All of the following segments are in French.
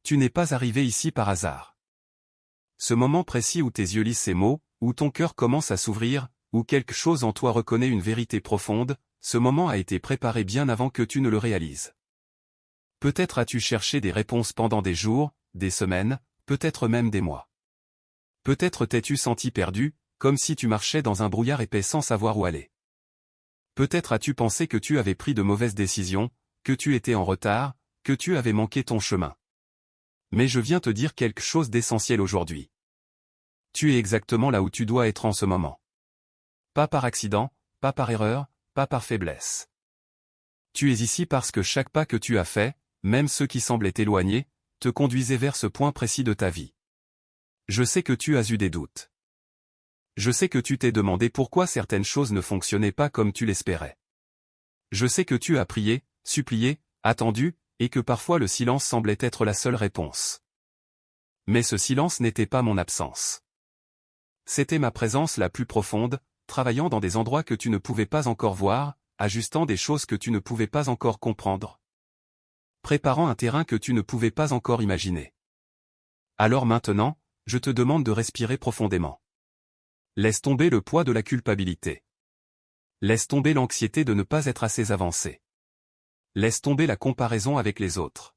Tu n'es pas arrivé ici par hasard. Ce moment précis où tes yeux lisent ces mots, où ton cœur commence à s'ouvrir, où quelque chose en toi reconnaît une vérité profonde, ce moment a été préparé bien avant que tu ne le réalises. Peut-être as-tu cherché des réponses pendant des jours, des semaines, peut-être même des mois. Peut-être t'es-tu senti perdu, comme si tu marchais dans un brouillard épais sans savoir où aller. Peut-être as-tu pensé que tu avais pris de mauvaises décisions, que tu étais en retard, que tu avais manqué ton chemin. Mais je viens te dire quelque chose d'essentiel aujourd'hui. Tu es exactement là où tu dois être en ce moment. Pas par accident, pas par erreur, pas par faiblesse. Tu es ici parce que chaque pas que tu as fait, même ceux qui semblaient éloignés, te conduisaient vers ce point précis de ta vie. Je sais que tu as eu des doutes. Je sais que tu t'es demandé pourquoi certaines choses ne fonctionnaient pas comme tu l'espérais. Je sais que tu as prié, supplié, attendu, et que parfois le silence semblait être la seule réponse. Mais ce silence n'était pas mon absence. C'était ma présence la plus profonde, travaillant dans des endroits que tu ne pouvais pas encore voir, ajustant des choses que tu ne pouvais pas encore comprendre. Préparant un terrain que tu ne pouvais pas encore imaginer. Alors maintenant, je te demande de respirer profondément. Laisse tomber le poids de la culpabilité. Laisse tomber l'anxiété de ne pas être assez avancé. Laisse tomber la comparaison avec les autres.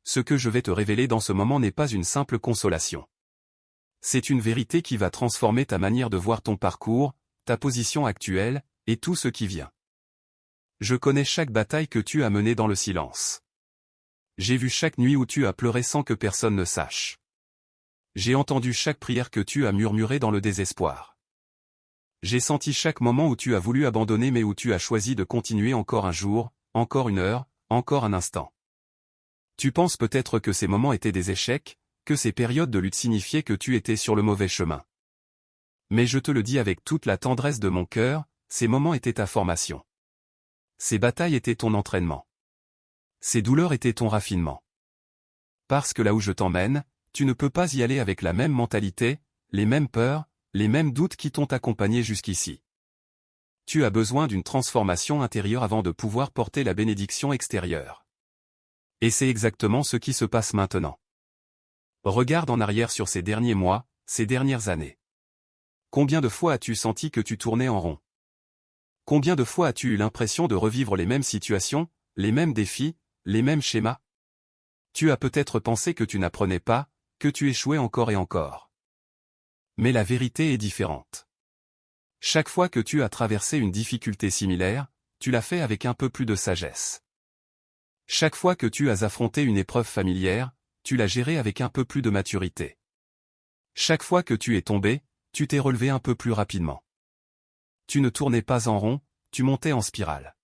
Ce que je vais te révéler dans ce moment n'est pas une simple consolation. C'est une vérité qui va transformer ta manière de voir ton parcours, ta position actuelle, et tout ce qui vient. Je connais chaque bataille que tu as menée dans le silence. J'ai vu chaque nuit où tu as pleuré sans que personne ne sache. J'ai entendu chaque prière que tu as murmurée dans le désespoir. J'ai senti chaque moment où tu as voulu abandonner mais où tu as choisi de continuer encore un jour, encore une heure, encore un instant. Tu penses peut-être que ces moments étaient des échecs, que ces périodes de lutte signifiaient que tu étais sur le mauvais chemin. Mais je te le dis avec toute la tendresse de mon cœur, ces moments étaient ta formation. Ces batailles étaient ton entraînement. Ces douleurs étaient ton raffinement. Parce que là où je t'emmène, tu ne peux pas y aller avec la même mentalité, les mêmes peurs, les mêmes doutes qui t'ont accompagné jusqu'ici. Tu as besoin d'une transformation intérieure avant de pouvoir porter la bénédiction extérieure. Et c'est exactement ce qui se passe maintenant. Regarde en arrière sur ces derniers mois, ces dernières années. Combien de fois as-tu senti que tu tournais en rond? Combien de fois as-tu eu l'impression de revivre les mêmes situations, les mêmes défis, les mêmes schémas? Tu as peut-être pensé que tu n'apprenais pas, que tu échouais encore et encore. Mais la vérité est différente. Chaque fois que tu as traversé une difficulté similaire, tu l'as fait avec un peu plus de sagesse. Chaque fois que tu as affronté une épreuve familière, tu l'as gérée avec un peu plus de maturité. Chaque fois que tu es tombé, tu t'es relevé un peu plus rapidement. Tu ne tournais pas en rond, tu montais en spirale.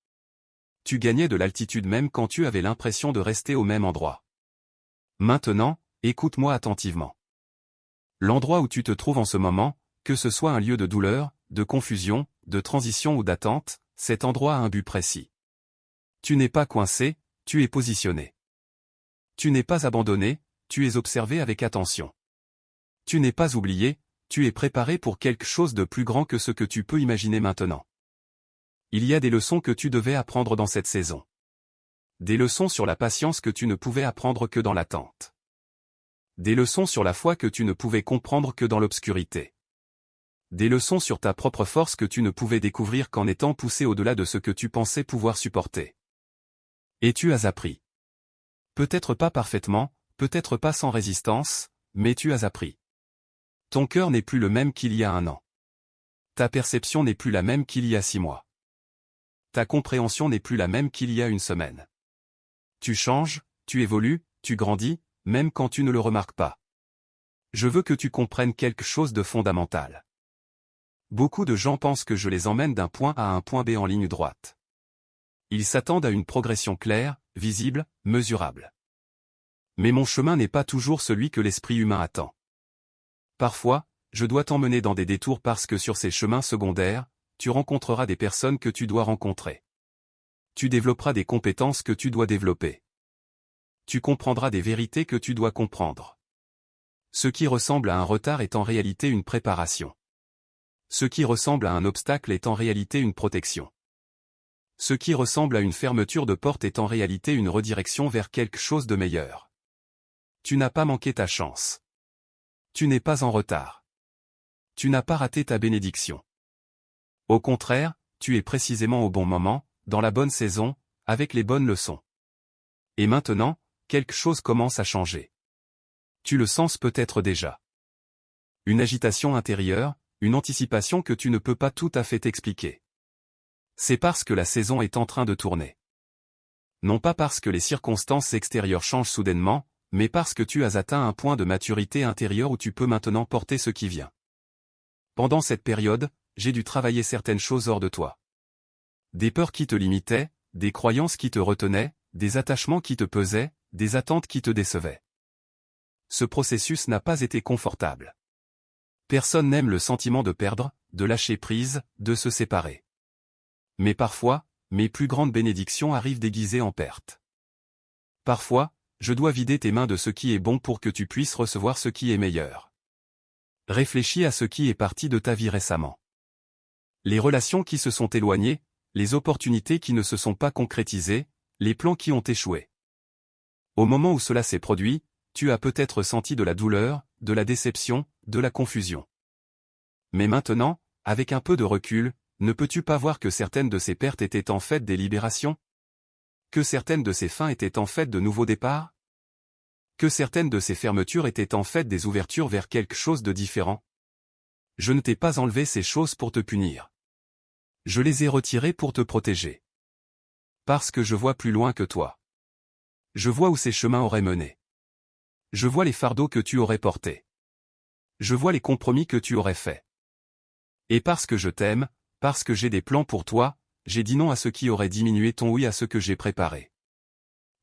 Tu gagnais de l'altitude même quand tu avais l'impression de rester au même endroit. Maintenant, écoute-moi attentivement. L'endroit où tu te trouves en ce moment, que ce soit un lieu de douleur, de confusion, de transition ou d'attente, cet endroit a un but précis. Tu n'es pas coincé, tu es positionné. Tu n'es pas abandonné, tu es observé avec attention. Tu n'es pas oublié, tu es préparé pour quelque chose de plus grand que ce que tu peux imaginer maintenant. Il y a des leçons que tu devais apprendre dans cette saison. Des leçons sur la patience que tu ne pouvais apprendre que dans l'attente. Des leçons sur la foi que tu ne pouvais comprendre que dans l'obscurité. Des leçons sur ta propre force que tu ne pouvais découvrir qu'en étant poussé au-delà de ce que tu pensais pouvoir supporter. Et tu as appris. Peut-être pas parfaitement, peut-être pas sans résistance, mais tu as appris. Ton cœur n'est plus le même qu'il y a un an. Ta perception n'est plus la même qu'il y a 6 mois. Ta compréhension n'est plus la même qu'il y a une semaine. Tu changes, tu évolues, tu grandis, même quand tu ne le remarques pas. Je veux que tu comprennes quelque chose de fondamental. Beaucoup de gens pensent que je les emmène d'un point A à un point B en ligne droite. Ils s'attendent à une progression claire, visible, mesurable. Mais mon chemin n'est pas toujours celui que l'esprit humain attend. Parfois, je dois t'emmener dans des détours parce que sur ces chemins secondaires, tu rencontreras des personnes que tu dois rencontrer. Tu développeras des compétences que tu dois développer. Tu comprendras des vérités que tu dois comprendre. Ce qui ressemble à un retard est en réalité une préparation. Ce qui ressemble à un obstacle est en réalité une protection. Ce qui ressemble à une fermeture de porte est en réalité une redirection vers quelque chose de meilleur. Tu n'as pas manqué ta chance. Tu n'es pas en retard. Tu n'as pas raté ta bénédiction. Au contraire, tu es précisément au bon moment, dans la bonne saison, avec les bonnes leçons. Et maintenant, quelque chose commence à changer. Tu le sens peut-être déjà. Une agitation intérieure, une anticipation que tu ne peux pas tout à fait expliquer. C'est parce que la saison est en train de tourner. Non pas parce que les circonstances extérieures changent soudainement, mais parce que tu as atteint un point de maturité intérieure où tu peux maintenant porter ce qui vient. Pendant cette période, j'ai dû travailler certaines choses hors de toi. Des peurs qui te limitaient, des croyances qui te retenaient, des attachements qui te pesaient, des attentes qui te décevaient. Ce processus n'a pas été confortable. Personne n'aime le sentiment de perdre, de lâcher prise, de se séparer. Mais parfois, mes plus grandes bénédictions arrivent déguisées en perte. Parfois, je dois vider tes mains de ce qui est bon pour que tu puisses recevoir ce qui est meilleur. Réfléchis à ce qui est parti de ta vie récemment. Les relations qui se sont éloignées, les opportunités qui ne se sont pas concrétisées, les plans qui ont échoué. Au moment où cela s'est produit, tu as peut-être ressenti de la douleur, de la déception, de la confusion. Mais maintenant, avec un peu de recul, ne peux-tu pas voir que certaines de ces pertes étaient en fait des libérations? Que certaines de ces fins étaient en fait de nouveaux départs? Que certaines de ces fermetures étaient en fait des ouvertures vers quelque chose de différent? Je ne t'ai pas enlevé ces choses pour te punir. Je les ai retirées pour te protéger. Parce que je vois plus loin que toi. Je vois où ces chemins auraient mené. Je vois les fardeaux que tu aurais portés. Je vois les compromis que tu aurais faits. Et parce que je t'aime, parce que j'ai des plans pour toi, j'ai dit non à ce qui aurait diminué ton oui à ce que j'ai préparé.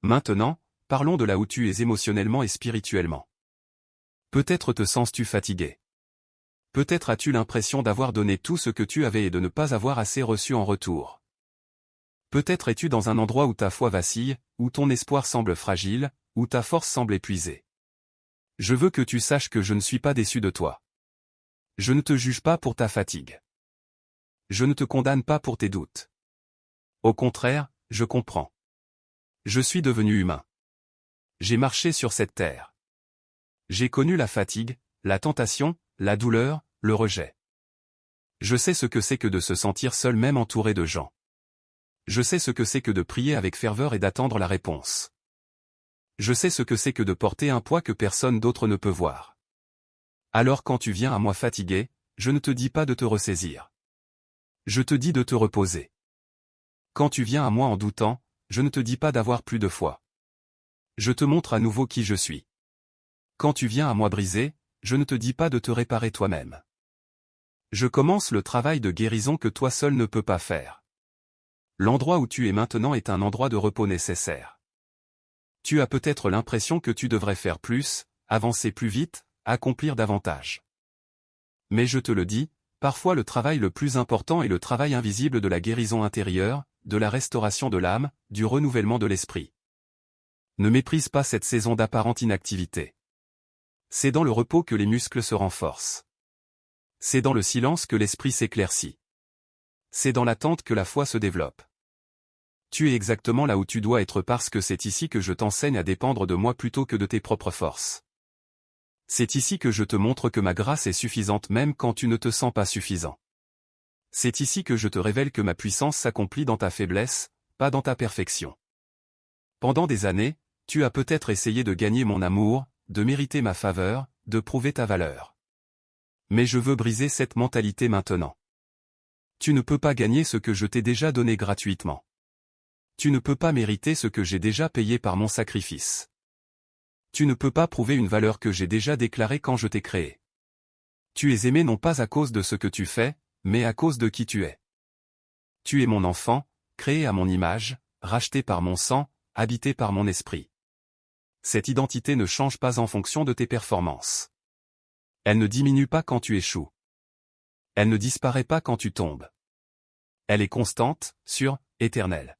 Maintenant, parlons de là où tu es émotionnellement et spirituellement. Peut-être te sens-tu fatigué. Peut-être as-tu l'impression d'avoir donné tout ce que tu avais et de ne pas avoir assez reçu en retour. Peut-être es-tu dans un endroit où ta foi vacille, où ton espoir semble fragile, où ta force semble épuisée. Je veux que tu saches que je ne suis pas déçu de toi. Je ne te juge pas pour ta fatigue. Je ne te condamne pas pour tes doutes. Au contraire, je comprends. Je suis devenu humain. J'ai marché sur cette terre. J'ai connu la fatigue, la tentation, la douleur, le rejet. Je sais ce que c'est que de se sentir seul même entouré de gens. Je sais ce que c'est que de prier avec ferveur et d'attendre la réponse. Je sais ce que c'est que de porter un poids que personne d'autre ne peut voir. Alors quand tu viens à moi fatigué, je ne te dis pas de te ressaisir. Je te dis de te reposer. Quand tu viens à moi en doutant, je ne te dis pas d'avoir plus de foi. Je te montre à nouveau qui je suis. Quand tu viens à moi brisé, je ne te dis pas de te réparer toi-même. Je commence le travail de guérison que toi seul ne peux pas faire. L'endroit où tu es maintenant est un endroit de repos nécessaire. Tu as peut-être l'impression que tu devrais faire plus, avancer plus vite, accomplir davantage. Mais je te le dis, parfois le travail le plus important est le travail invisible de la guérison intérieure, de la restauration de l'âme, du renouvellement de l'esprit. Ne méprise pas cette saison d'apparente inactivité. C'est dans le repos que les muscles se renforcent. C'est dans le silence que l'esprit s'éclaircit. C'est dans l'attente que la foi se développe. Tu es exactement là où tu dois être parce que c'est ici que je t'enseigne à dépendre de moi plutôt que de tes propres forces. C'est ici que je te montre que ma grâce est suffisante même quand tu ne te sens pas suffisant. C'est ici que je te révèle que ma puissance s'accomplit dans ta faiblesse, pas dans ta perfection. Pendant des années, tu as peut-être essayé de gagner mon amour, de mériter ma faveur, de prouver ta valeur. Mais je veux briser cette mentalité maintenant. Tu ne peux pas gagner ce que je t'ai déjà donné gratuitement. Tu ne peux pas mériter ce que j'ai déjà payé par mon sacrifice. Tu ne peux pas prouver une valeur que j'ai déjà déclarée quand je t'ai créé. Tu es aimé non pas à cause de ce que tu fais, mais à cause de qui tu es. Tu es mon enfant, créé à mon image, racheté par mon sang, habité par mon esprit. Cette identité ne change pas en fonction de tes performances. Elle ne diminue pas quand tu échoues. Elle ne disparaît pas quand tu tombes. Elle est constante, sûre, éternelle.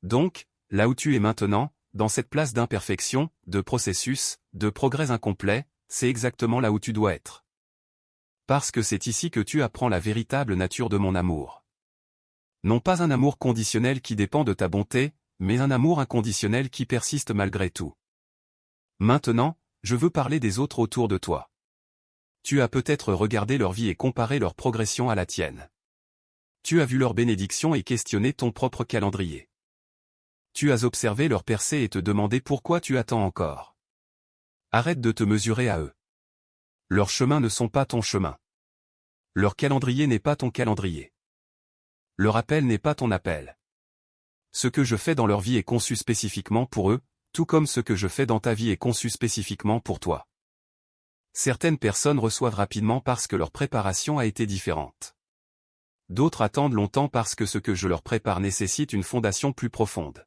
Donc, là où tu es maintenant, dans cette place d'imperfection, de processus, de progrès incomplet, c'est exactement là où tu dois être. Parce que c'est ici que tu apprends la véritable nature de mon amour. Non pas un amour conditionnel qui dépend de ta bonté, mais un amour inconditionnel qui persiste malgré tout. Maintenant, je veux parler des autres autour de toi. Tu as peut-être regardé leur vie et comparé leur progression à la tienne. Tu as vu leur bénédiction et questionné ton propre calendrier. Tu as observé leur percée et te demandé pourquoi tu attends encore. Arrête de te mesurer à eux. Leurs chemins ne sont pas ton chemin. Leur calendrier n'est pas ton calendrier. Leur appel n'est pas ton appel. Ce que je fais dans leur vie est conçu spécifiquement pour eux, tout comme ce que je fais dans ta vie est conçu spécifiquement pour toi. Certaines personnes reçoivent rapidement parce que leur préparation a été différente. D'autres attendent longtemps parce que ce que je leur prépare nécessite une fondation plus profonde.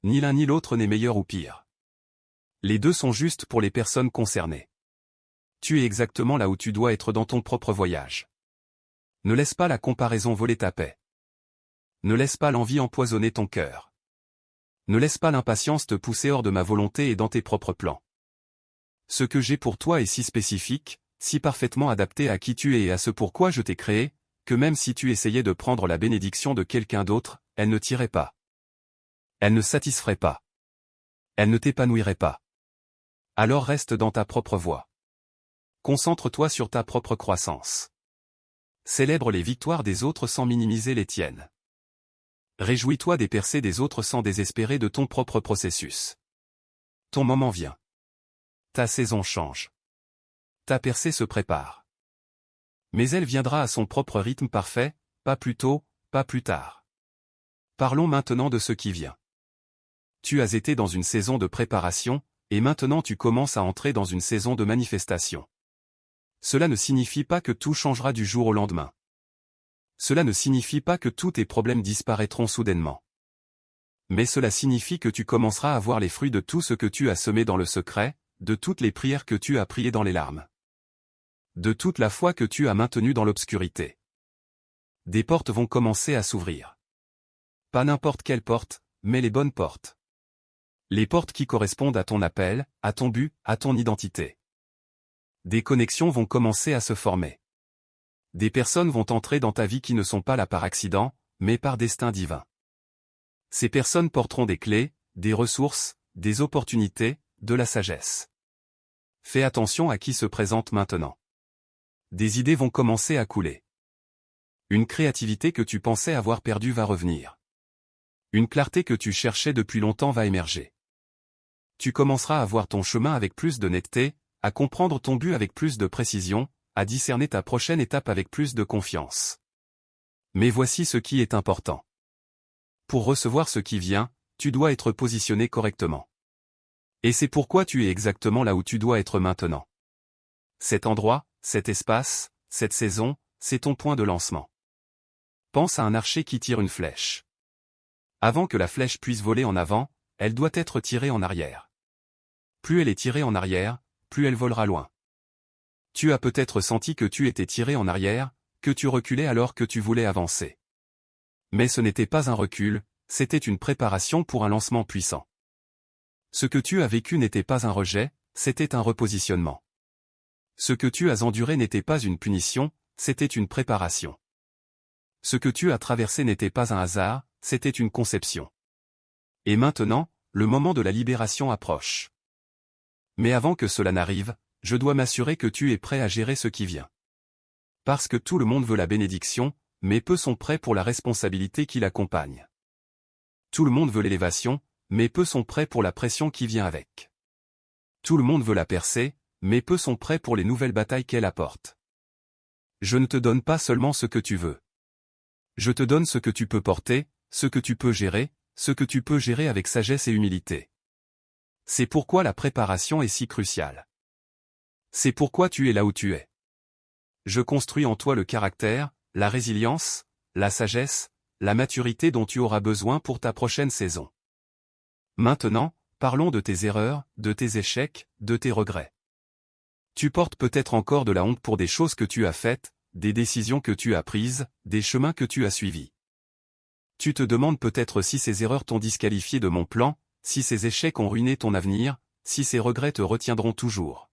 Ni l'un ni l'autre n'est meilleur ou pire. Les deux sont justes pour les personnes concernées. Tu es exactement là où tu dois être dans ton propre voyage. Ne laisse pas la comparaison voler ta paix. Ne laisse pas l'envie empoisonner ton cœur. Ne laisse pas l'impatience te pousser hors de ma volonté et dans tes propres plans. Ce que j'ai pour toi est si spécifique, si parfaitement adapté à qui tu es et à ce pourquoi je t'ai créé, que même si tu essayais de prendre la bénédiction de quelqu'un d'autre, elle ne t'irait pas. Elle ne satisferait pas. Elle ne t'épanouirait pas. Alors reste dans ta propre voie. Concentre-toi sur ta propre croissance. Célèbre les victoires des autres sans minimiser les tiennes. Réjouis-toi des percées des autres sans désespérer de ton propre processus. Ton moment vient. Ta saison change. Ta percée se prépare. Mais elle viendra à son propre rythme parfait, pas plus tôt, pas plus tard. Parlons maintenant de ce qui vient. Tu as été dans une saison de préparation, et maintenant tu commences à entrer dans une saison de manifestation. Cela ne signifie pas que tout changera du jour au lendemain. Cela ne signifie pas que tous tes problèmes disparaîtront soudainement. Mais cela signifie que tu commenceras à voir les fruits de tout ce que tu as semé dans le secret, de toutes les prières que tu as priées dans les larmes. De toute la foi que tu as maintenue dans l'obscurité. Des portes vont commencer à s'ouvrir. Pas n'importe quelle porte, mais les bonnes portes. Les portes qui correspondent à ton appel, à ton but, à ton identité. Des connexions vont commencer à se former. Des personnes vont entrer dans ta vie qui ne sont pas là par accident, mais par destin divin. Ces personnes porteront des clés, des ressources, des opportunités, de la sagesse. Fais attention à qui se présente maintenant. Des idées vont commencer à couler. Une créativité que tu pensais avoir perdue va revenir. Une clarté que tu cherchais depuis longtemps va émerger. Tu commenceras à voir ton chemin avec plus de netteté, à comprendre ton but avec plus de précision, à discerner ta prochaine étape avec plus de confiance. Mais voici ce qui est important. Pour recevoir ce qui vient, tu dois être positionné correctement. Et c'est pourquoi tu es exactement là où tu dois être maintenant. Cet endroit, cet espace, cette saison, c'est ton point de lancement. Pense à un archer qui tire une flèche. Avant que la flèche puisse voler en avant, elle doit être tirée en arrière. Plus elle est tirée en arrière, plus elle volera loin. Tu as peut-être senti que tu étais tiré en arrière, que tu reculais alors que tu voulais avancer. Mais ce n'était pas un recul, c'était une préparation pour un lancement puissant. Ce que tu as vécu n'était pas un rejet, c'était un repositionnement. Ce que tu as enduré n'était pas une punition, c'était une préparation. Ce que tu as traversé n'était pas un hasard, c'était une conception. Et maintenant, le moment de la libération approche. Mais avant que cela n'arrive, je dois m'assurer que tu es prêt à gérer ce qui vient. Parce que tout le monde veut la bénédiction, mais peu sont prêts pour la responsabilité qui l'accompagne. Tout le monde veut l'élévation, mais peu sont prêts pour la pression qui vient avec. Tout le monde veut la percée, mais peu sont prêts pour les nouvelles batailles qu'elle apporte. Je ne te donne pas seulement ce que tu veux. Je te donne ce que tu peux porter, ce que tu peux gérer, ce que tu peux gérer avec sagesse et humilité. C'est pourquoi la préparation est si cruciale. C'est pourquoi tu es là où tu es. Je construis en toi le caractère, la résilience, la sagesse, la maturité dont tu auras besoin pour ta prochaine saison. Maintenant, parlons de tes erreurs, de tes échecs, de tes regrets. Tu portes peut-être encore de la honte pour des choses que tu as faites, des décisions que tu as prises, des chemins que tu as suivis. Tu te demandes peut-être si ces erreurs t'ont disqualifié de mon plan, si ces échecs ont ruiné ton avenir, si ces regrets te retiendront toujours.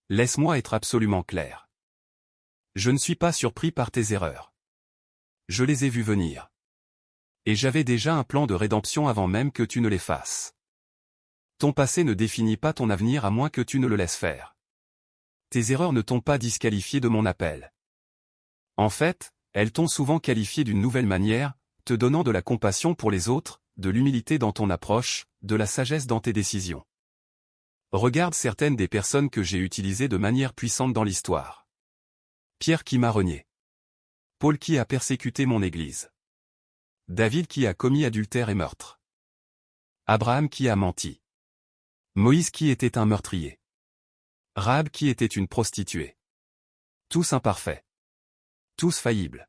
Laisse-moi être absolument clair. Je ne suis pas surpris par tes erreurs. Je les ai vues venir. Et j'avais déjà un plan de rédemption avant même que tu ne les fasses. Ton passé ne définit pas ton avenir à moins que tu ne le laisses faire. Tes erreurs ne t'ont pas disqualifié de mon appel. En fait, elles t'ont souvent qualifié d'une nouvelle manière, te donnant de la compassion pour les autres, de l'humilité dans ton approche, de la sagesse dans tes décisions. Regarde certaines des personnes que j'ai utilisées de manière puissante dans l'histoire. Pierre qui m'a renié. Paul qui a persécuté mon Église. David qui a commis adultère et meurtre. Abraham qui a menti. Moïse qui était un meurtrier. Rahab qui était une prostituée. Tous imparfaits. Tous faillibles.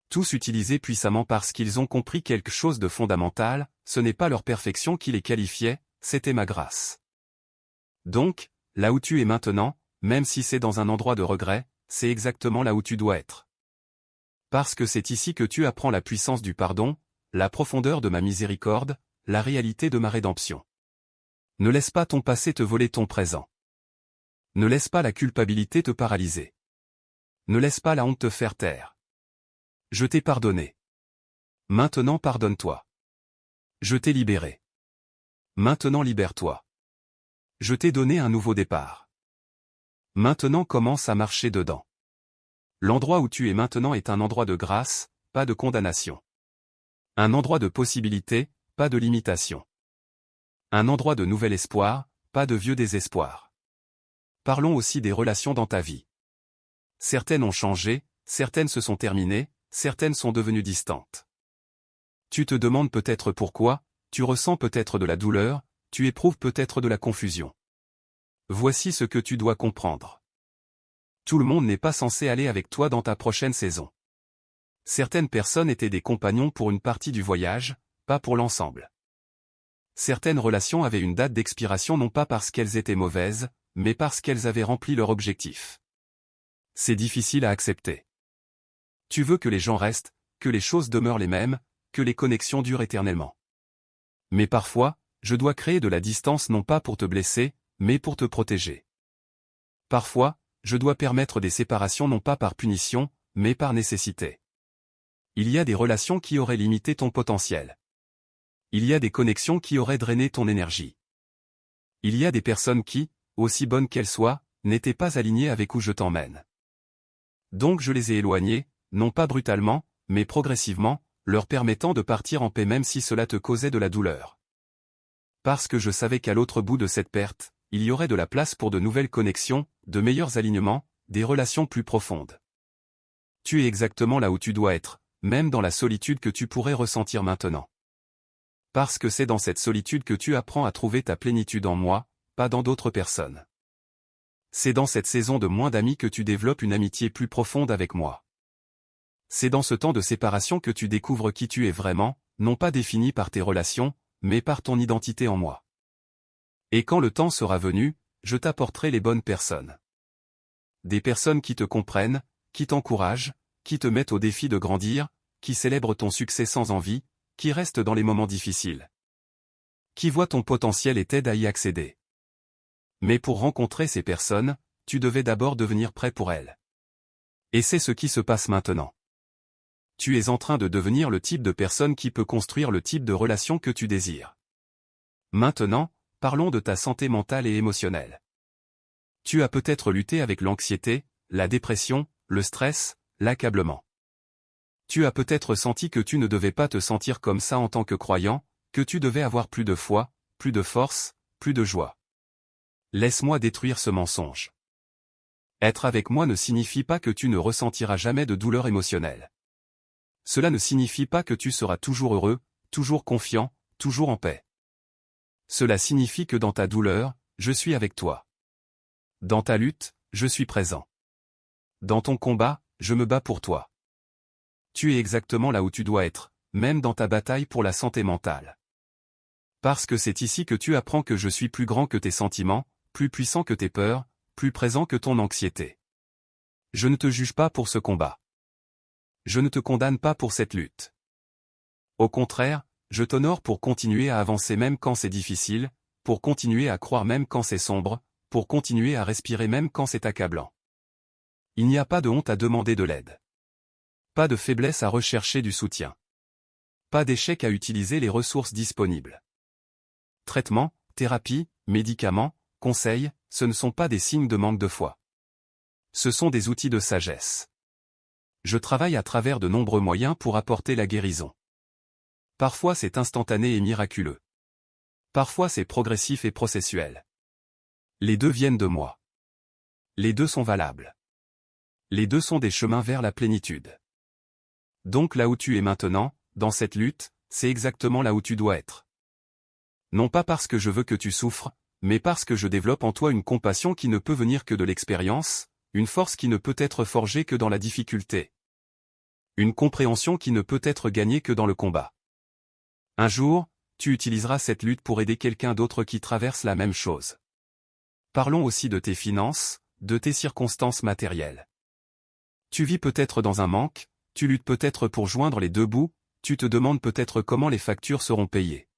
Tous utilisés puissamment parce qu'ils ont compris quelque chose de fondamental, ce n'est pas leur perfection qui les qualifiait, c'était ma grâce. Donc, là où tu es maintenant, même si c'est dans un endroit de regret, c'est exactement là où tu dois être. Parce que c'est ici que tu apprends la puissance du pardon, la profondeur de ma miséricorde, la réalité de ma rédemption. Ne laisse pas ton passé te voler ton présent. Ne laisse pas la culpabilité te paralyser. Ne laisse pas la honte te faire taire. Je t'ai pardonné. Maintenant pardonne-toi. Je t'ai libéré. Maintenant libère-toi. Je t'ai donné un nouveau départ. Maintenant commence à marcher dedans. L'endroit où tu es maintenant est un endroit de grâce, pas de condamnation. Un endroit de possibilité, pas de limitation. Un endroit de nouvel espoir, pas de vieux désespoir. Parlons aussi des relations dans ta vie. Certaines ont changé, certaines se sont terminées, certaines sont devenues distantes. Tu te demandes peut-être pourquoi, tu ressens peut-être de la douleur, tu éprouves peut-être de la confusion. Voici ce que tu dois comprendre. Tout le monde n'est pas censé aller avec toi dans ta prochaine saison. Certaines personnes étaient des compagnons pour une partie du voyage, pas pour l'ensemble. Certaines relations avaient une date d'expiration non pas parce qu'elles étaient mauvaises, mais parce qu'elles avaient rempli leur objectif. C'est difficile à accepter. Tu veux que les gens restent, que les choses demeurent les mêmes, que les connexions durent éternellement. Mais parfois, je dois créer de la distance non pas pour te blesser, mais pour te protéger. Parfois, je dois permettre des séparations non pas par punition, mais par nécessité. Il y a des relations qui auraient limité ton potentiel. Il y a des connexions qui auraient drainé ton énergie. Il y a des personnes qui, aussi bonnes qu'elles soient, n'étaient pas alignées avec où je t'emmène. Donc je les ai éloignées, non pas brutalement, mais progressivement, leur permettant de partir en paix même si cela te causait de la douleur. Parce que je savais qu'à l'autre bout de cette perte, il y aurait de la place pour de nouvelles connexions, de meilleurs alignements, des relations plus profondes. Tu es exactement là où tu dois être, même dans la solitude que tu pourrais ressentir maintenant. Parce que c'est dans cette solitude que tu apprends à trouver ta plénitude en moi, pas dans d'autres personnes. C'est dans cette saison de moins d'amis que tu développes une amitié plus profonde avec moi. C'est dans ce temps de séparation que tu découvres qui tu es vraiment, non pas défini par tes relations, mais par ton identité en moi. Et quand le temps sera venu, je t'apporterai les bonnes personnes. Des personnes qui te comprennent, qui t'encouragent, qui te mettent au défi de grandir, qui célèbrent ton succès sans envie, qui restent dans les moments difficiles. Qui voient ton potentiel et t'aident à y accéder. Mais pour rencontrer ces personnes, tu devais d'abord devenir prêt pour elles. Et c'est ce qui se passe maintenant. Tu es en train de devenir le type de personne qui peut construire le type de relation que tu désires. Maintenant, parlons de ta santé mentale et émotionnelle. Tu as peut-être lutté avec l'anxiété, la dépression, le stress, l'accablement. Tu as peut-être senti que tu ne devais pas te sentir comme ça en tant que croyant, que tu devais avoir plus de foi, plus de force, plus de joie. Laisse-moi détruire ce mensonge. Être avec moi ne signifie pas que tu ne ressentiras jamais de douleur émotionnelle. Cela ne signifie pas que tu seras toujours heureux, toujours confiant, toujours en paix. Cela signifie que dans ta douleur, je suis avec toi. Dans ta lutte, je suis présent. Dans ton combat, je me bats pour toi. Tu es exactement là où tu dois être, même dans ta bataille pour la santé mentale. Parce que c'est ici que tu apprends que je suis plus grand que tes sentiments, plus puissant que tes peurs, plus présent que ton anxiété. Je ne te juge pas pour ce combat. Je ne te condamne pas pour cette lutte. Au contraire, je t'honore pour continuer à avancer même quand c'est difficile, pour continuer à croire même quand c'est sombre, pour continuer à respirer même quand c'est accablant. Il n'y a pas de honte à demander de l'aide. Pas de faiblesse à rechercher du soutien. Pas d'échec à utiliser les ressources disponibles. Traitement, thérapie, médicaments, conseils, ce ne sont pas des signes de manque de foi. Ce sont des outils de sagesse. Je travaille à travers de nombreux moyens pour apporter la guérison. Parfois c'est instantané et miraculeux. Parfois c'est progressif et processuel. Les deux viennent de moi. Les deux sont valables. Les deux sont des chemins vers la plénitude. Donc là où tu es maintenant, dans cette lutte, c'est exactement là où tu dois être. Non pas parce que je veux que tu souffres, mais parce que je développe en toi une compassion qui ne peut venir que de l'expérience, une force qui ne peut être forgée que dans la difficulté. Une compréhension qui ne peut être gagnée que dans le combat. Un jour, tu utiliseras cette lutte pour aider quelqu'un d'autre qui traverse la même chose. Parlons aussi de tes finances, de tes circonstances matérielles. Tu vis peut-être dans un manque, tu luttes peut-être pour joindre les deux bouts, tu te demandes peut-être comment les factures seront payées.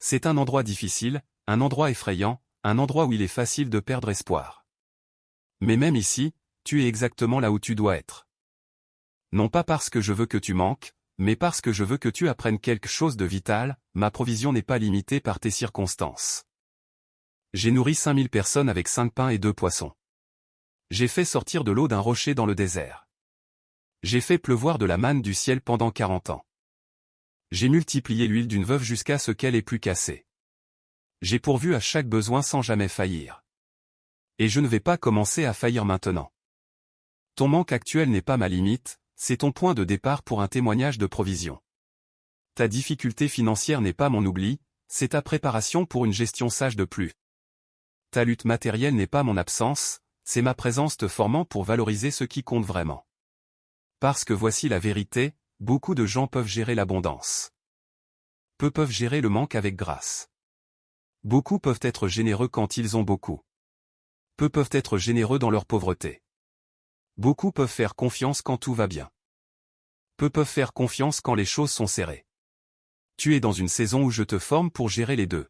C'est un endroit difficile, un endroit effrayant, un endroit où il est facile de perdre espoir. Mais même ici, tu es exactement là où tu dois être. Non pas parce que je veux que tu manques, mais parce que je veux que tu apprennes quelque chose de vital, ma provision n'est pas limitée par tes circonstances. J'ai nourri 5000 personnes avec 5 pains et 2 poissons. J'ai fait sortir de l'eau d'un rocher dans le désert. J'ai fait pleuvoir de la manne du ciel pendant 40 ans. J'ai multiplié l'huile d'une veuve jusqu'à ce qu'elle ait plus cassé. J'ai pourvu à chaque besoin sans jamais faillir. Et je ne vais pas commencer à faillir maintenant. Ton manque actuel n'est pas ma limite, c'est ton point de départ pour un témoignage de provision. Ta difficulté financière n'est pas mon oubli, c'est ta préparation pour une gestion sage de plus. Ta lutte matérielle n'est pas mon absence, c'est ma présence te formant pour valoriser ce qui compte vraiment. Parce que voici la vérité, beaucoup de gens peuvent gérer l'abondance. Peu peuvent gérer le manque avec grâce. Beaucoup peuvent être généreux quand ils ont beaucoup. Peu peuvent être généreux dans leur pauvreté. Beaucoup peuvent faire confiance quand tout va bien. Peu peuvent faire confiance quand les choses sont serrées. Tu es dans une saison où je te forme pour gérer les deux.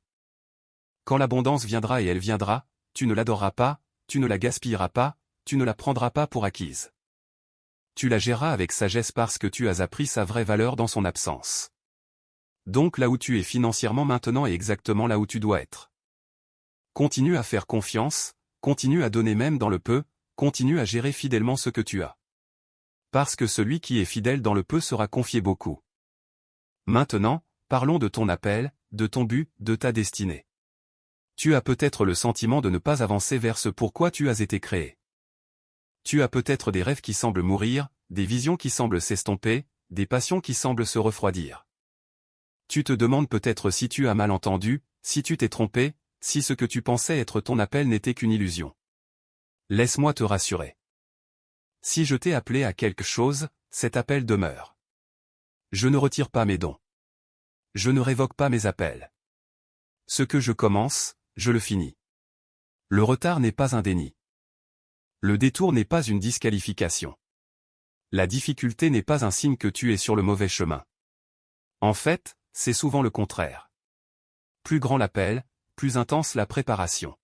Quand l'abondance viendra et elle viendra, tu ne l'adoreras pas, tu ne la gaspilleras pas, tu ne la prendras pas pour acquise. Tu la géreras avec sagesse parce que tu as appris sa vraie valeur dans son absence. Donc là où tu es financièrement maintenant est exactement là où tu dois être. Continue à faire confiance, continue à donner même dans le peu, continue à gérer fidèlement ce que tu as. Parce que celui qui est fidèle dans le peu sera confié beaucoup. Maintenant, parlons de ton appel, de ton but, de ta destinée. Tu as peut-être le sentiment de ne pas avancer vers ce pourquoi tu as été créé. Tu as peut-être des rêves qui semblent mourir, des visions qui semblent s'estomper, des passions qui semblent se refroidir. Tu te demandes peut-être si tu as mal entendu, si tu t'es trompé, si ce que tu pensais être ton appel n'était qu'une illusion. Laisse-moi te rassurer. Si je t'ai appelé à quelque chose, cet appel demeure. Je ne retire pas mes dons. Je ne révoque pas mes appels. Ce que je commence, je le finis. Le retard n'est pas un déni. Le détour n'est pas une disqualification. La difficulté n'est pas un signe que tu es sur le mauvais chemin. En fait, c'est souvent le contraire. Plus grand l'appel, plus intense la préparation.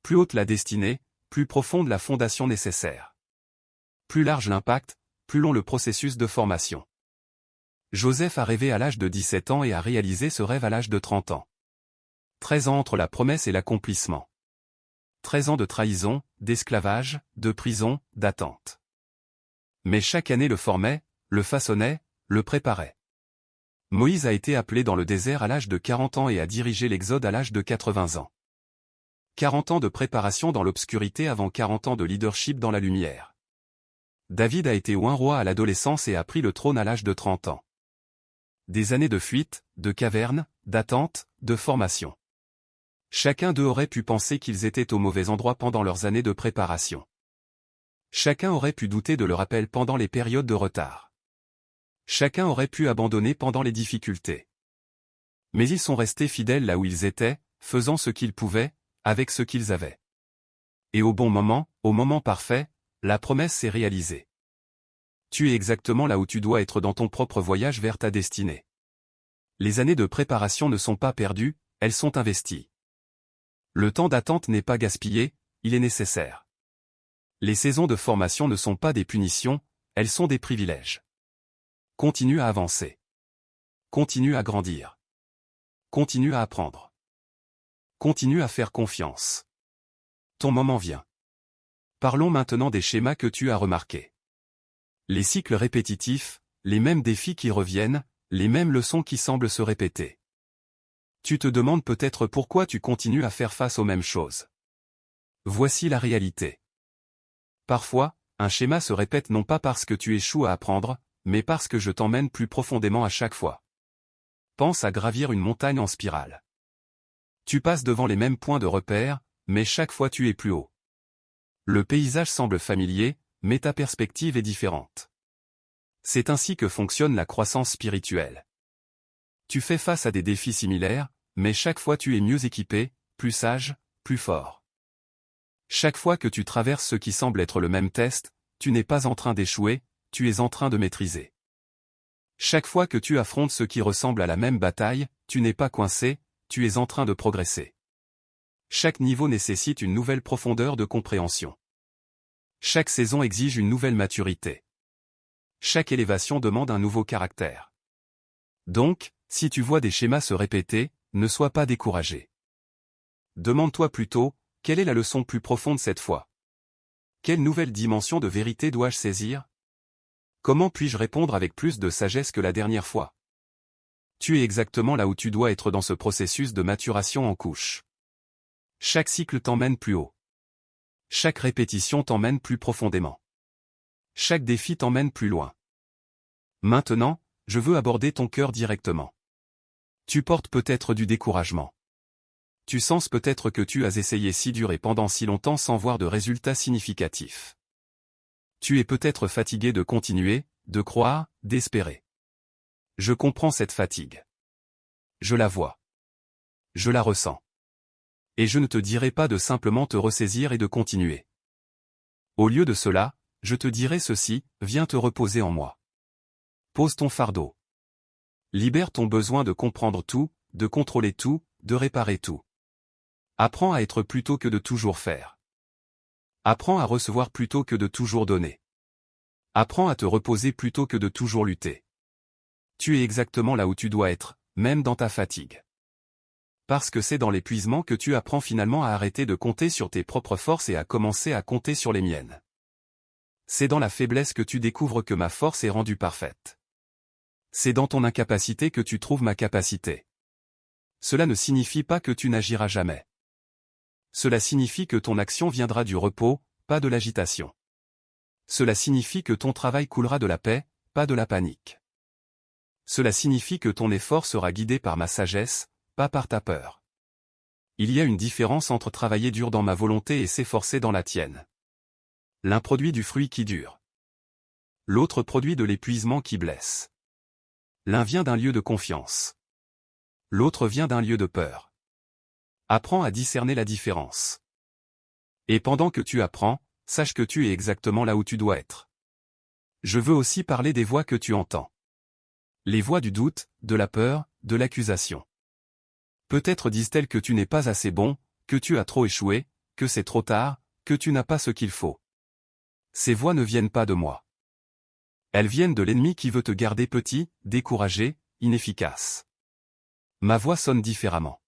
Plus haute la destinée, plus profonde la fondation nécessaire. Plus large l'impact, plus long le processus de formation. Joseph a rêvé à l'âge de 17 ans et a réalisé ce rêve à l'âge de 30 ans. 13 ans entre la promesse et l'accomplissement. 13 ans de trahison, d'esclavage, de prison, d'attente. Mais chaque année le formait, le façonnait, le préparait. Moïse a été appelé dans le désert à l'âge de 40 ans et a dirigé l'Exode à l'âge de 80 ans. 40 ans de préparation dans l'obscurité avant 40 ans de leadership dans la lumière. David a été oint roi à l'adolescence et a pris le trône à l'âge de 30 ans. Des années de fuite, de caverne, d'attente, de formation. Chacun d'eux aurait pu penser qu'ils étaient au mauvais endroit pendant leurs années de préparation. Chacun aurait pu douter de leur appel pendant les périodes de retard. Chacun aurait pu abandonner pendant les difficultés. Mais ils sont restés fidèles là où ils étaient, faisant ce qu'ils pouvaient, avec ce qu'ils avaient. Et au bon moment, au moment parfait, la promesse s'est réalisée. Tu es exactement là où tu dois être dans ton propre voyage vers ta destinée. Les années de préparation ne sont pas perdues, elles sont investies. Le temps d'attente n'est pas gaspillé, il est nécessaire. Les saisons de formation ne sont pas des punitions, elles sont des privilèges. Continue à avancer. Continue à grandir. Continue à apprendre. Continue à faire confiance. Ton moment vient. Parlons maintenant des schémas que tu as remarqués. Les cycles répétitifs, les mêmes défis qui reviennent, les mêmes leçons qui semblent se répéter. Tu te demandes peut-être pourquoi tu continues à faire face aux mêmes choses. Voici la réalité. Parfois, un schéma se répète non pas parce que tu échoues à apprendre, mais parce que je t'emmène plus profondément à chaque fois. Pense à gravir une montagne en spirale. Tu passes devant les mêmes points de repère, mais chaque fois tu es plus haut. Le paysage semble familier, mais ta perspective est différente. C'est ainsi que fonctionne la croissance spirituelle. Tu fais face à des défis similaires, mais chaque fois tu es mieux équipé, plus sage, plus fort. Chaque fois que tu traverses ce qui semble être le même test, tu n'es pas en train d'échouer, tu es en train de maîtriser. Chaque fois que tu affrontes ce qui ressemble à la même bataille, tu n'es pas coincé, tu es en train de progresser. Chaque niveau nécessite une nouvelle profondeur de compréhension. Chaque saison exige une nouvelle maturité. Chaque élévation demande un nouveau caractère. Donc, si tu vois des schémas se répéter, ne sois pas découragé. Demande-toi plutôt, quelle est la leçon plus profonde cette fois? Quelle nouvelle dimension de vérité dois-je saisir? Comment puis-je répondre avec plus de sagesse que la dernière fois? Tu es exactement là où tu dois être dans ce processus de maturation en couche. Chaque cycle t'emmène plus haut. Chaque répétition t'emmène plus profondément. Chaque défi t'emmène plus loin. Maintenant, je veux aborder ton cœur directement. Tu portes peut-être du découragement. Tu sens peut-être que tu as essayé si dur et pendant si longtemps sans voir de résultats significatifs. Tu es peut-être fatigué de continuer, de croire, d'espérer. Je comprends cette fatigue. Je la vois. Je la ressens. Et je ne te dirai pas de simplement te ressaisir et de continuer. Au lieu de cela, je te dirai ceci, viens te reposer en moi. Pose ton fardeau. Libère ton besoin de comprendre tout, de contrôler tout, de réparer tout. Apprends à être plutôt que de toujours faire. Apprends à recevoir plutôt que de toujours donner. Apprends à te reposer plutôt que de toujours lutter. Tu es exactement là où tu dois être, même dans ta fatigue. Parce que c'est dans l'épuisement que tu apprends finalement à arrêter de compter sur tes propres forces et à commencer à compter sur les miennes. C'est dans la faiblesse que tu découvres que ma force est rendue parfaite. C'est dans ton incapacité que tu trouves ma capacité. Cela ne signifie pas que tu n'agiras jamais. Cela signifie que ton action viendra du repos, pas de l'agitation. Cela signifie que ton travail coulera de la paix, pas de la panique. Cela signifie que ton effort sera guidé par ma sagesse, pas par ta peur. Il y a une différence entre travailler dur dans ma volonté et s'efforcer dans la tienne. L'un produit du fruit qui dure. L'autre produit de l'épuisement qui blesse. L'un vient d'un lieu de confiance. L'autre vient d'un lieu de peur. Apprends à discerner la différence. Et pendant que tu apprends, sache que tu es exactement là où tu dois être. Je veux aussi parler des voix que tu entends. Les voix du doute, de la peur, de l'accusation. Peut-être disent-elles que tu n'es pas assez bon, que tu as trop échoué, que c'est trop tard, que tu n'as pas ce qu'il faut. Ces voix ne viennent pas de moi. Elles viennent de l'ennemi qui veut te garder petit, découragé, inefficace. Ma voix sonne différemment.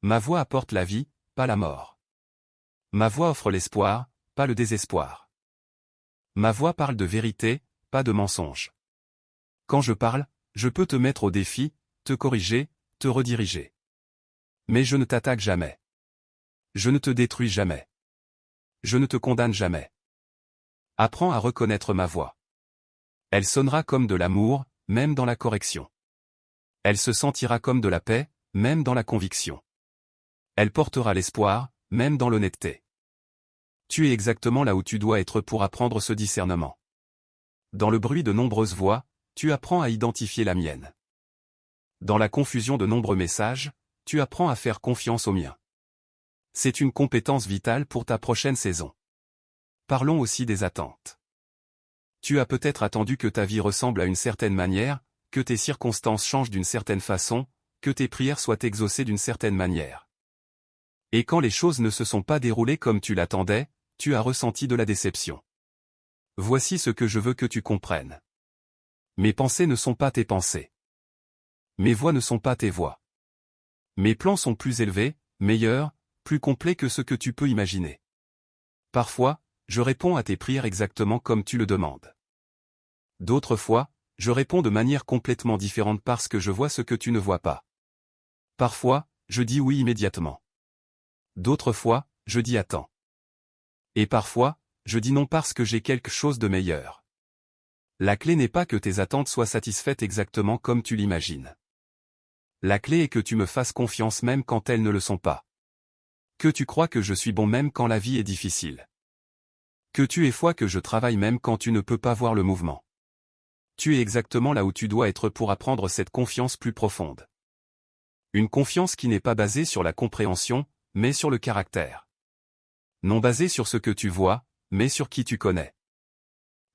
Ma voix apporte la vie, pas la mort. Ma voix offre l'espoir, pas le désespoir. Ma voix parle de vérité, pas de mensonge. Quand je parle, je peux te mettre au défi, te corriger, te rediriger. Mais je ne t'attaque jamais. Je ne te détruis jamais. Je ne te condamne jamais. Apprends à reconnaître ma voix. Elle sonnera comme de l'amour, même dans la correction. Elle se sentira comme de la paix, même dans la conviction. Elle portera l'espoir, même dans l'honnêteté. Tu es exactement là où tu dois être pour apprendre ce discernement. Dans le bruit de nombreuses voix, tu apprends à identifier la mienne. Dans la confusion de nombreux messages, tu apprends à faire confiance au mien. C'est une compétence vitale pour ta prochaine saison. Parlons aussi des attentes. Tu as peut-être attendu que ta vie ressemble à une certaine manière, que tes circonstances changent d'une certaine façon, que tes prières soient exaucées d'une certaine manière. Et quand les choses ne se sont pas déroulées comme tu l'attendais, tu as ressenti de la déception. Voici ce que je veux que tu comprennes. Mes pensées ne sont pas tes pensées. Mes voix ne sont pas tes voix. Mes plans sont plus élevés, meilleur, plus complet que ce que tu peux imaginer. Parfois, je réponds à tes prières exactement comme tu le demandes. D'autres fois, je réponds de manière complètement différente parce que je vois ce que tu ne vois pas. Parfois, je dis oui immédiatement. D'autres fois, je dis attends. Et parfois, je dis non parce que j'ai quelque chose de meilleur. La clé n'est pas que tes attentes soient satisfaites exactement comme tu l'imagines. La clé est que tu me fasses confiance même quand elles ne le sont pas. Que tu crois que je suis bon même quand la vie est difficile. Que tu aies foi que je travaille même quand tu ne peux pas voir le mouvement. Tu es exactement là où tu dois être pour apprendre cette confiance plus profonde. Une confiance qui n'est pas basée sur la compréhension, mais sur le caractère. Non basée sur ce que tu vois, mais sur qui tu connais.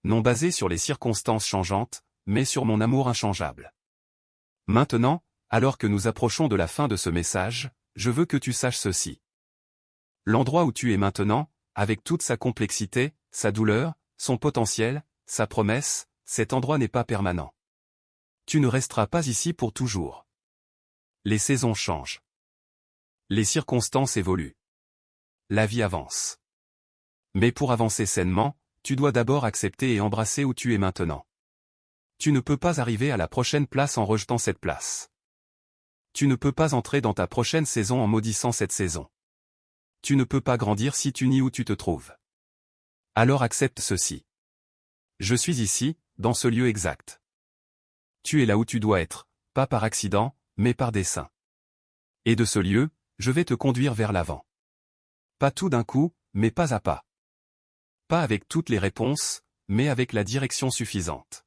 Non basée sur les circonstances changeantes, mais sur mon amour inchangeable. Maintenant, alors que nous approchons de la fin de ce message, je veux que tu saches ceci. L'endroit où tu es maintenant, avec toute sa complexité, sa douleur, son potentiel, sa promesse, cet endroit n'est pas permanent. Tu ne resteras pas ici pour toujours. Les saisons changent. Les circonstances évoluent. La vie avance. Mais pour avancer sainement, tu dois d'abord accepter et embrasser où tu es maintenant. Tu ne peux pas arriver à la prochaine place en rejetant cette place. Tu ne peux pas entrer dans ta prochaine saison en maudissant cette saison. Tu ne peux pas grandir si tu nies où tu te trouves. Alors accepte ceci. Je suis ici, dans ce lieu exact. Tu es là où tu dois être, pas par accident, mais par dessein. Et de ce lieu, je vais te conduire vers l'avant. Pas tout d'un coup, mais pas à pas. Pas avec toutes les réponses, mais avec la direction suffisante.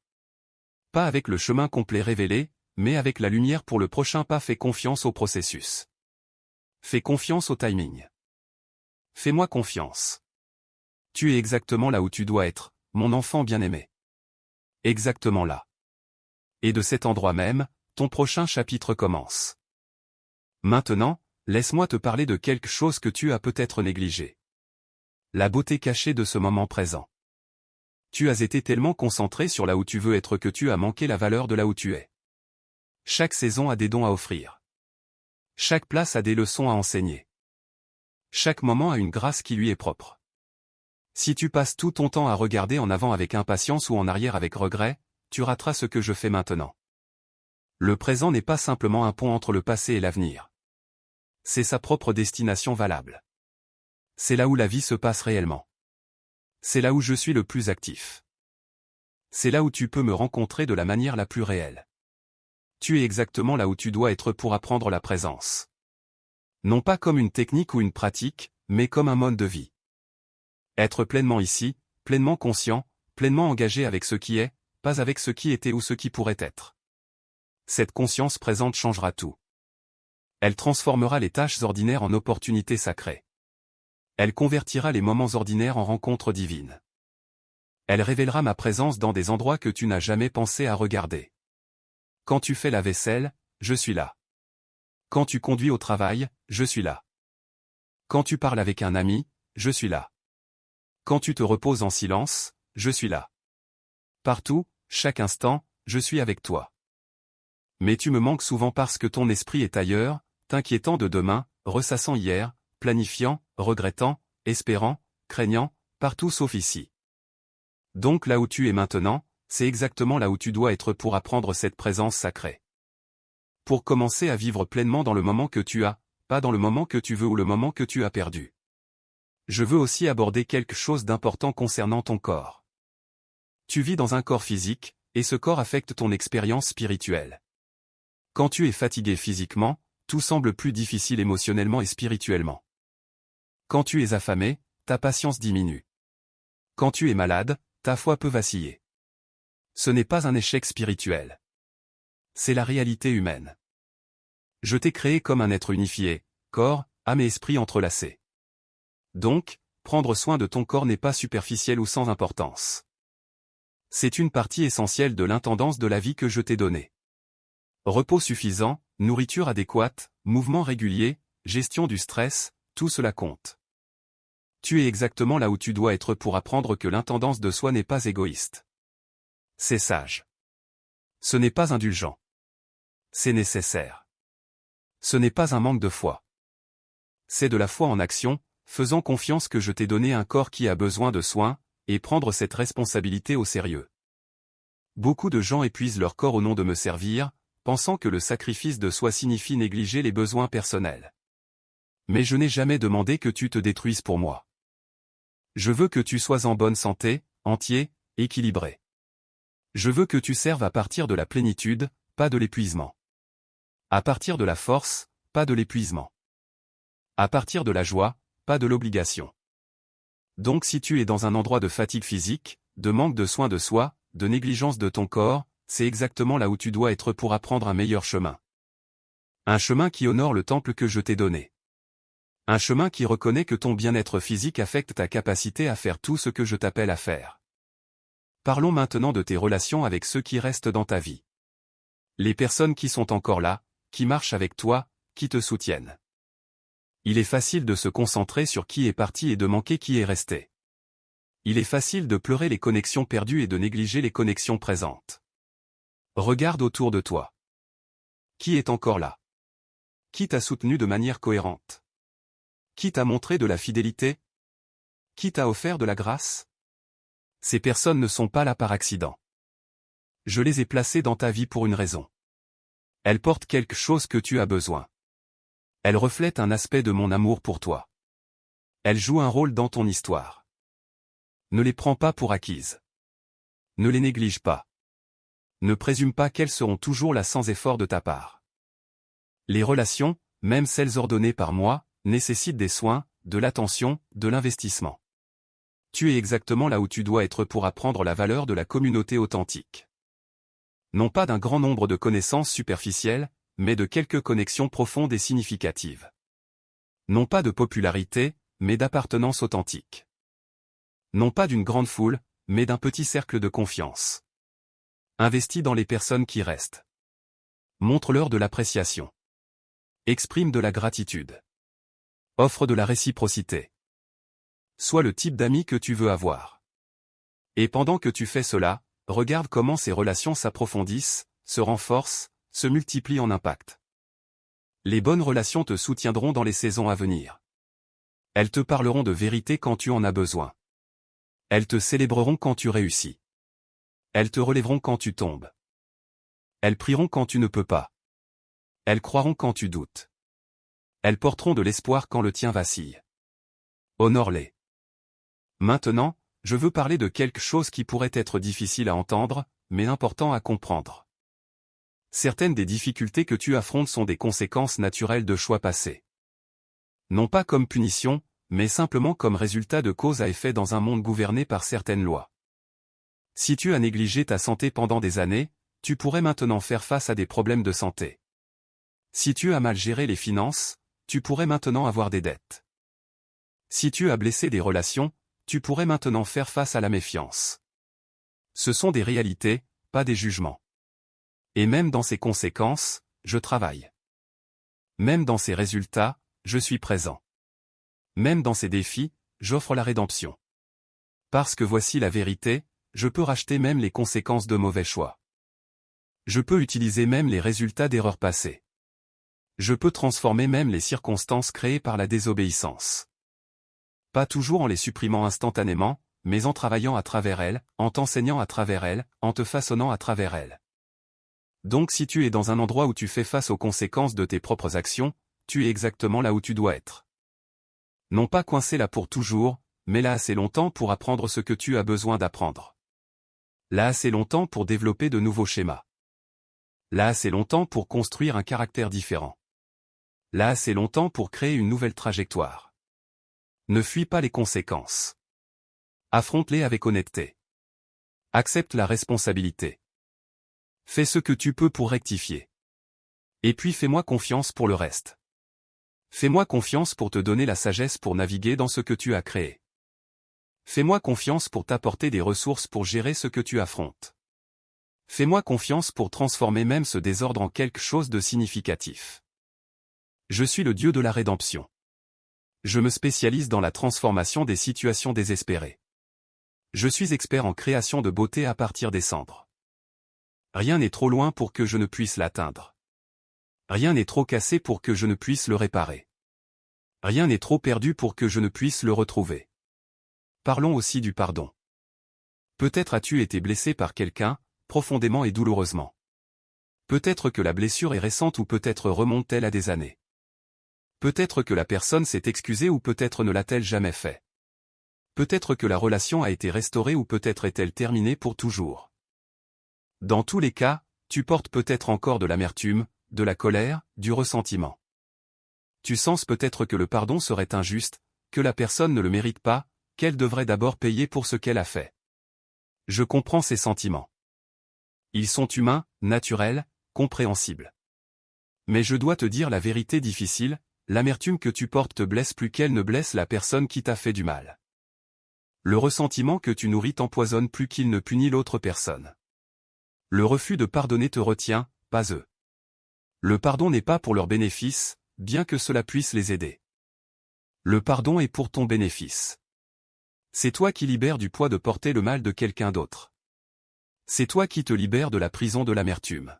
Pas avec le chemin complet révélé, mais avec la lumière pour le prochain pas. Fais confiance au processus. Fais confiance au timing. Fais-moi confiance. Tu es exactement là où tu dois être, mon enfant bien-aimé. Exactement là. Et de cet endroit même, ton prochain chapitre commence. Maintenant, laisse-moi te parler de quelque chose que tu as peut-être négligé. La beauté cachée de ce moment présent. Tu as été tellement concentré sur là où tu veux être que tu as manqué la valeur de là où tu es. Chaque saison a des dons à offrir. Chaque place a des leçons à enseigner. Chaque moment a une grâce qui lui est propre. Si tu passes tout ton temps à regarder en avant avec impatience ou en arrière avec regret, tu rateras ce que je fais maintenant. Le présent n'est pas simplement un pont entre le passé et l'avenir. C'est sa propre destination valable. C'est là où la vie se passe réellement. C'est là où je suis le plus actif. C'est là où tu peux me rencontrer de la manière la plus réelle. Tu es exactement là où tu dois être pour apprendre la présence. Non pas comme une technique ou une pratique, mais comme un mode de vie. Être pleinement ici, pleinement conscient, pleinement engagé avec ce qui est, pas avec ce qui était ou ce qui pourrait être. Cette conscience présente changera tout. Elle transformera les tâches ordinaires en opportunités sacrées. Elle convertira les moments ordinaires en rencontres divines. Elle révélera ma présence dans des endroits que tu n'as jamais pensé à regarder. Quand tu fais la vaisselle, je suis là. Quand tu conduis au travail, je suis là. Quand tu parles avec un ami, je suis là. Quand tu te reposes en silence, je suis là. Partout, chaque instant, je suis avec toi. Mais tu me manques souvent parce que ton esprit est ailleurs, t'inquiétant de demain, ressassant hier, planifiant, regrettant, espérant, craignant, partout sauf ici. Donc là où tu es maintenant, c'est exactement là où tu dois être pour apprendre cette présence sacrée. Pour commencer à vivre pleinement dans le moment que tu as, pas dans le moment que tu veux ou le moment que tu as perdu. Je veux aussi aborder quelque chose d'important concernant ton corps. Tu vis dans un corps physique, et ce corps affecte ton expérience spirituelle. Quand tu es fatigué physiquement, tout semble plus difficile émotionnellement et spirituellement. Quand tu es affamé, ta patience diminue. Quand tu es malade, ta foi peut vaciller. Ce n'est pas un échec spirituel. C'est la réalité humaine. Je t'ai créé comme un être unifié, corps, âme et esprit entrelacés. Donc, prendre soin de ton corps n'est pas superficiel ou sans importance. C'est une partie essentielle de l'intendance de la vie que je t'ai donnée. Repos suffisant, nourriture adéquate, mouvement régulier, gestion du stress, tout cela compte. Tu es exactement là où tu dois être pour apprendre que l'intendance de soi n'est pas égoïste. C'est sage. Ce n'est pas indulgent. C'est nécessaire. Ce n'est pas un manque de foi. C'est de la foi en action, faisant confiance que je t'ai donné un corps qui a besoin de soins, et prendre cette responsabilité au sérieux. Beaucoup de gens épuisent leur corps au nom de me servir, pensant que le sacrifice de soi signifie négliger les besoins personnels. Mais je n'ai jamais demandé que tu te détruises pour moi. Je veux que tu sois en bonne santé, entier, équilibré. Je veux que tu serves à partir de la plénitude, pas de l'épuisement. À partir de la force, pas de l'épuisement. À partir de la joie, pas de l'obligation. Donc si tu es dans un endroit de fatigue physique, de manque de soins de soi, de négligence de ton corps, c'est exactement là où tu dois être pour apprendre un meilleur chemin. Un chemin qui honore le temple que je t'ai donné. Un chemin qui reconnaît que ton bien-être physique affecte ta capacité à faire tout ce que je t'appelle à faire. Parlons maintenant de tes relations avec ceux qui restent dans ta vie. Les personnes qui sont encore là, qui marchent avec toi, qui te soutiennent. Il est facile de se concentrer sur qui est parti et de manquer qui est resté. Il est facile de pleurer les connexions perdues et de négliger les connexions présentes. Regarde autour de toi. Qui est encore là? Qui t'a soutenu de manière cohérente? Qui t'a montré de la fidélité? Qui t'a offert de la grâce? Ces personnes ne sont pas là par accident. Je les ai placées dans ta vie pour une raison. Elles portent quelque chose que tu as besoin. Elles reflètent un aspect de mon amour pour toi. Elles jouent un rôle dans ton histoire. Ne les prends pas pour acquises. Ne les néglige pas. Ne présume pas qu'elles seront toujours là sans effort de ta part. Les relations, même celles ordonnées par moi, nécessitent des soins, de l'attention, de l'investissement. Tu es exactement là où tu dois être pour apprendre la valeur de la communauté authentique. Non pas d'un grand nombre de connaissances superficielles, mais de quelques connexions profondes et significatives. Non pas de popularité, mais d'appartenance authentique. Non pas d'une grande foule, mais d'un petit cercle de confiance. Investis dans les personnes qui restent. Montre-leur de l'appréciation. Exprime de la gratitude. Offre de la réciprocité. Sois le type d'ami que tu veux avoir. Et pendant que tu fais cela, regarde comment ces relations s'approfondissent, se renforcent, se multiplient en impact. Les bonnes relations te soutiendront dans les saisons à venir. Elles te parleront de vérité quand tu en as besoin. Elles te célébreront quand tu réussis. Elles te relèveront quand tu tombes. Elles prieront quand tu ne peux pas. Elles croiront quand tu doutes. Elles porteront de l'espoir quand le tien vacille. Honore-les. Maintenant, je veux parler de quelque chose qui pourrait être difficile à entendre, mais important à comprendre. Certaines des difficultés que tu affrontes sont des conséquences naturelles de choix passés. Non pas comme punition, mais simplement comme résultat de cause à effet dans un monde gouverné par certaines lois. Si tu as négligé ta santé pendant des années, tu pourrais maintenant faire face à des problèmes de santé. Si tu as mal géré les finances, tu pourrais maintenant avoir des dettes. Si tu as blessé des relations, tu pourrais maintenant faire face à la méfiance. Ce sont des réalités, pas des jugements. Et même dans ces conséquences, je travaille. Même dans ces résultats, je suis présent. Même dans ces défis, j'offre la rédemption. Parce que voici la vérité, je peux racheter même les conséquences de mauvais choix. Je peux utiliser même les résultats d'erreurs passées. Je peux transformer même les circonstances créées par la désobéissance. Pas toujours en les supprimant instantanément, mais en travaillant à travers elles, en t'enseignant à travers elles, en te façonnant à travers elles. Donc si tu es dans un endroit où tu fais face aux conséquences de tes propres actions, tu es exactement là où tu dois être. Non pas coincé là pour toujours, mais là assez longtemps pour apprendre ce que tu as besoin d'apprendre. Là assez longtemps pour développer de nouveaux schémas. Là assez longtemps pour construire un caractère différent. Là assez longtemps pour créer une nouvelle trajectoire. Ne fuis pas les conséquences. Affronte-les avec honnêteté. Accepte la responsabilité. Fais ce que tu peux pour rectifier. Et puis fais-moi confiance pour le reste. Fais-moi confiance pour te donner la sagesse pour naviguer dans ce que tu as créé. Fais-moi confiance pour t'apporter des ressources pour gérer ce que tu affrontes. Fais-moi confiance pour transformer même ce désordre en quelque chose de significatif. Je suis le Dieu de la rédemption. Je me spécialise dans la transformation des situations désespérées. Je suis expert en création de beauté à partir des cendres. Rien n'est trop loin pour que je ne puisse l'atteindre. Rien n'est trop cassé pour que je ne puisse le réparer. Rien n'est trop perdu pour que je ne puisse le retrouver. Parlons aussi du pardon. Peut-être as-tu été blessé par quelqu'un, profondément et douloureusement. Peut-être que la blessure est récente ou peut-être remonte-t-elle à des années. Peut-être que la personne s'est excusée ou peut-être ne l'a-t-elle jamais fait. Peut-être que la relation a été restaurée ou peut-être est-elle terminée pour toujours. Dans tous les cas, tu portes peut-être encore de l'amertume, de la colère, du ressentiment. Tu sens peut-être que le pardon serait injuste, que la personne ne le mérite pas, qu'elle devrait d'abord payer pour ce qu'elle a fait. Je comprends ces sentiments. Ils sont humains, naturels, compréhensibles. Mais je dois te dire la vérité difficile, l'amertume que tu portes te blesse plus qu'elle ne blesse la personne qui t'a fait du mal. Le ressentiment que tu nourris t'empoisonne plus qu'il ne punit l'autre personne. Le refus de pardonner te retient, pas eux. Le pardon n'est pas pour leur bénéfice, bien que cela puisse les aider. Le pardon est pour ton bénéfice. C'est toi qui libères du poids de porter le mal de quelqu'un d'autre. C'est toi qui te libères de la prison de l'amertume.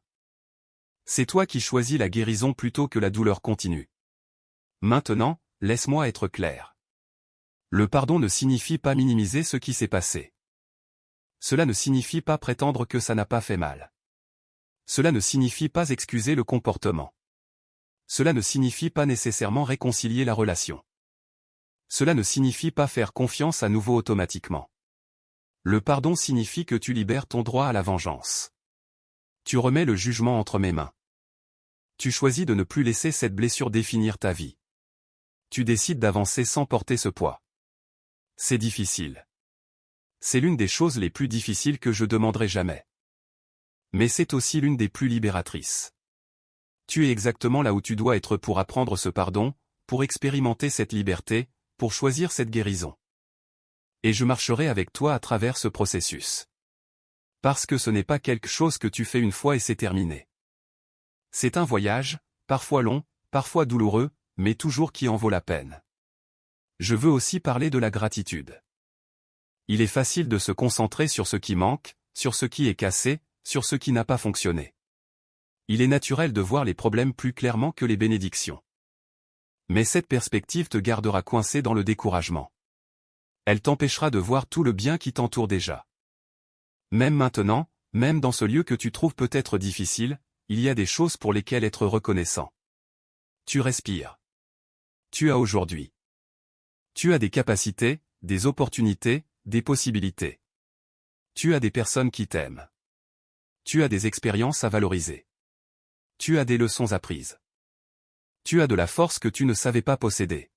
C'est toi qui choisis la guérison plutôt que la douleur continue. Maintenant, laisse-moi être clair. Le pardon ne signifie pas minimiser ce qui s'est passé. Cela ne signifie pas prétendre que ça n'a pas fait mal. Cela ne signifie pas excuser le comportement. Cela ne signifie pas nécessairement réconcilier la relation. Cela ne signifie pas faire confiance à nouveau automatiquement. Le pardon signifie que tu libères ton droit à la vengeance. Tu remets le jugement entre mes mains. Tu choisis de ne plus laisser cette blessure définir ta vie. Tu décides d'avancer sans porter ce poids. C'est difficile. C'est l'une des choses les plus difficiles que je demanderai jamais. Mais c'est aussi l'une des plus libératrices. Tu es exactement là où tu dois être pour apprendre ce pardon, pour expérimenter cette liberté, pour choisir cette guérison. Et je marcherai avec toi à travers ce processus. Parce que ce n'est pas quelque chose que tu fais une fois et c'est terminé. C'est un voyage, parfois long, parfois douloureux, mais toujours qui en vaut la peine. Je veux aussi parler de la gratitude. Il est facile de se concentrer sur ce qui manque, sur ce qui est cassé, sur ce qui n'a pas fonctionné. Il est naturel de voir les problèmes plus clairement que les bénédictions. Mais cette perspective te gardera coincé dans le découragement. Elle t'empêchera de voir tout le bien qui t'entoure déjà. Même maintenant, même dans ce lieu que tu trouves peut-être difficile, il y a des choses pour lesquelles être reconnaissant. Tu respires. Tu as aujourd'hui. Tu as des capacités, des opportunités, des possibilités. Tu as des personnes qui t'aiment. Tu as des expériences à valoriser. Tu as des leçons apprises. Tu as de la force que tu ne savais pas posséder.